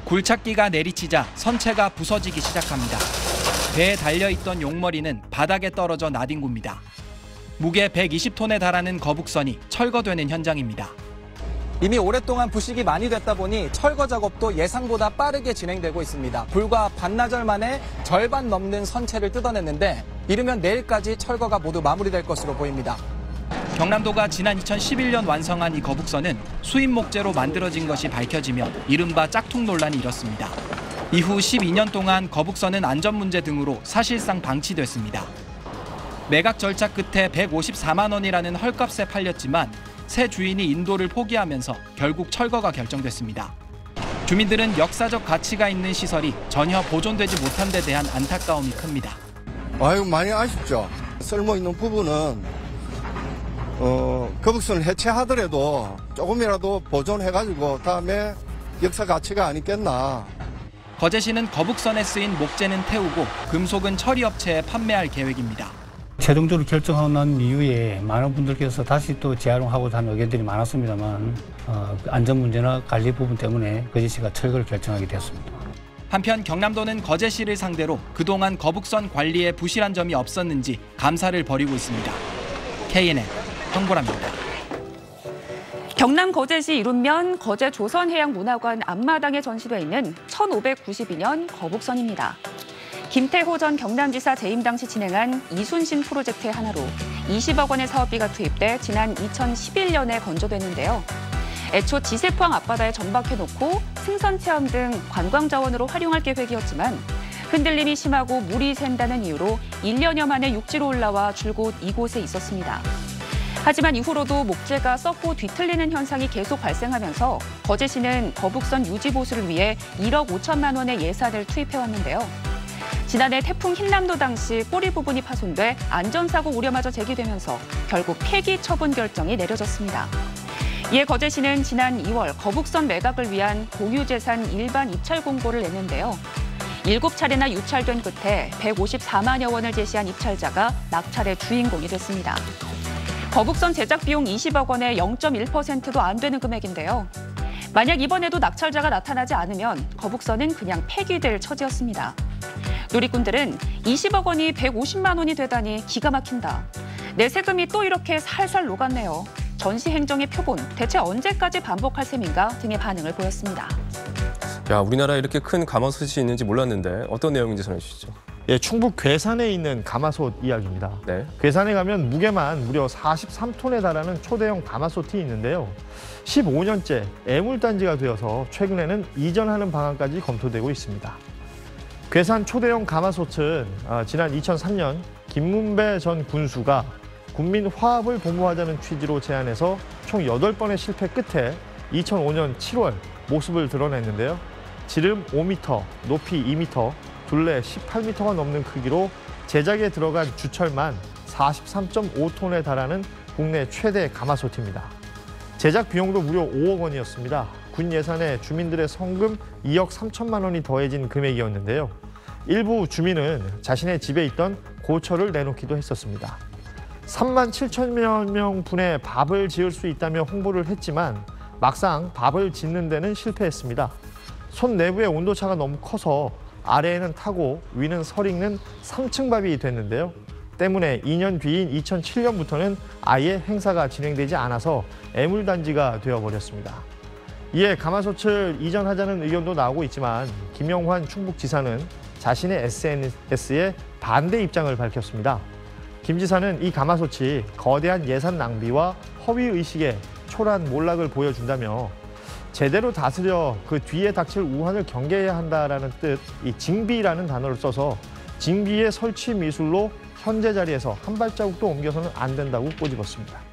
굴착기가 내리치자 선체가 부서지기 시작합니다. 배에 달려있던 용머리는 바닥에 떨어져 나뒹굽니다. 무게 120톤에 달하는 거북선이 철거되는 현장입니다. 이미 오랫동안 부식이 많이 됐다 보니 철거 작업도 예상보다 빠르게 진행되고 있습니다. 불과 반나절 만에 절반 넘는 선체를 뜯어냈는데 이르면 내일까지 철거가 모두 마무리될 것으로 보입니다. 경남도가 지난 2011년 완성한 이 거북선은 수입 목재로 만들어진 것이 밝혀지며 이른바 짝퉁 논란이 일었습니다. 이후 12년 동안 거북선은 안전 문제 등으로 사실상 방치됐습니다. 매각 절차 끝에 154만 원이라는 헐값에 팔렸지만 새 주인이 인도를 포기하면서 결국 철거가 결정됐습니다. 주민들은 역사적 가치가 있는 시설이 전혀 보존되지 못한 데 대한 안타까움이 큽니다. 많이 아쉽죠. 쓸모있는 부분은 거북선을 해체하더라도 조금이라도 보존해가지고 다음에 역사 가치가 아니겠나. 거제시는 거북선에 쓰인 목재는 태우고 금속은 처리업체에 판매할 계획입니다. 최종적으로 결정하고 난 이후에 많은 분들께서 다시 또 재활용하고자 하는 의견들이 많았습니다만 안전 문제나 관리 부분 때문에 거제시가 철거를 결정하게 되었습니다. 한편 경남도는 거제시를 상대로 그동안 거북선 관리에 부실한 점이 없었는지 감사를 벌이고 있습니다. KNN 황보라입니다. 경남 거제시 이룸면 거제 조선해양문화관 앞마당에 전시돼 있는 1592년 거북선입니다. 김태호 전 경남지사 재임 당시 진행한 이순신 프로젝트의 하나로 20억 원의 사업비가 투입돼 지난 2011년에 건조됐는데요. 애초 지세포항 앞바다에 정박해놓고 승선체험 등 관광자원으로 활용할 계획이었지만 흔들림이 심하고 물이 샌다는 이유로 1년여 만에 육지로 올라와 줄곧 이곳에 있었습니다. 하지만 이후로도 목재가 썩고 뒤틀리는 현상이 계속 발생하면서 거제시는 거북선 유지 보수를 위해 1억 5천만 원의 예산을 투입해왔는데요. 지난해 태풍 흰남노 당시 꼬리 부분이 파손돼 안전사고 우려마저 제기되면서 결국 폐기 처분 결정이 내려졌습니다. 이에 거제시는 지난 2월 거북선 매각을 위한 공유재산 일반 입찰 공고를 냈는데요. 7차례나 유찰된 끝에 154만여 원을 제시한 입찰자가 낙찰의 주인공이 됐습니다. 거북선 제작 비용 20억 원의 0.1%도 안 되는 금액인데요. 만약 이번에도 낙찰자가 나타나지 않으면 거북선은 그냥 폐기될 처지였습니다. 누리꾼들은 20억 원이 150만 원이 되다니 기가 막힌다. 내 세금이 또 이렇게 살살 녹았네요. 전시 행정의 표본, 대체 언제까지 반복할 셈인가 등의 반응을 보였습니다. 야, 우리나라에 이렇게 큰 가마솥이 있는지 몰랐는데 어떤 내용인지 전해 주시죠. 예, 충북 괴산에 있는 가마솥 이야기입니다. 네. 괴산에 가면 무게만 무려 43톤에 달하는 초대형 가마솥이 있는데요. 15년째 애물단지가 되어서 최근에는 이전하는 방안까지 검토되고 있습니다. 괴산 초대형 가마솥은 지난 2003년 김문배 전 군수가 국민 화합을 도모하자는 취지로 제안해서 총 8번의 실패 끝에 2005년 7월 모습을 드러냈는데요. 지름 5m, 높이 2m, 둘레 18m가 넘는 크기로 제작에 들어간 주철만 43.5톤에 달하는 국내 최대 가마솥입니다. 제작 비용도 무려 5억 원이었습니다. 군 예산에 주민들의 성금 2억 3천만 원이 더해진 금액이었는데요. 일부 주민은 자신의 집에 있던 고철을 내놓기도 했었습니다. 3만 7천여 명분의 밥을 지을 수 있다며 홍보를 했지만 막상 밥을 짓는 데는 실패했습니다. 솥 내부의 온도차가 너무 커서 아래에는 타고 위는 설익는 3층 밥이 됐는데요. 때문에 2년 뒤인 2007년부터는 아예 행사가 진행되지 않아서 애물단지가 되어버렸습니다. 이에 가마솥을 이전하자는 의견도 나오고 있지만 김영환 충북지사는 자신의 SNS에 반대 입장을 밝혔습니다. 김 지사는 이 가마솥이 거대한 예산 낭비와 허위의식의 초라한 몰락을 보여준다며 제대로 다스려 그 뒤에 닥칠 우환을 경계해야 한다라는 뜻, 이 징비라는 단어를 써서 징비의 설치 미술로 현재 자리에서 한 발자국도 옮겨서는 안 된다고 꼬집었습니다.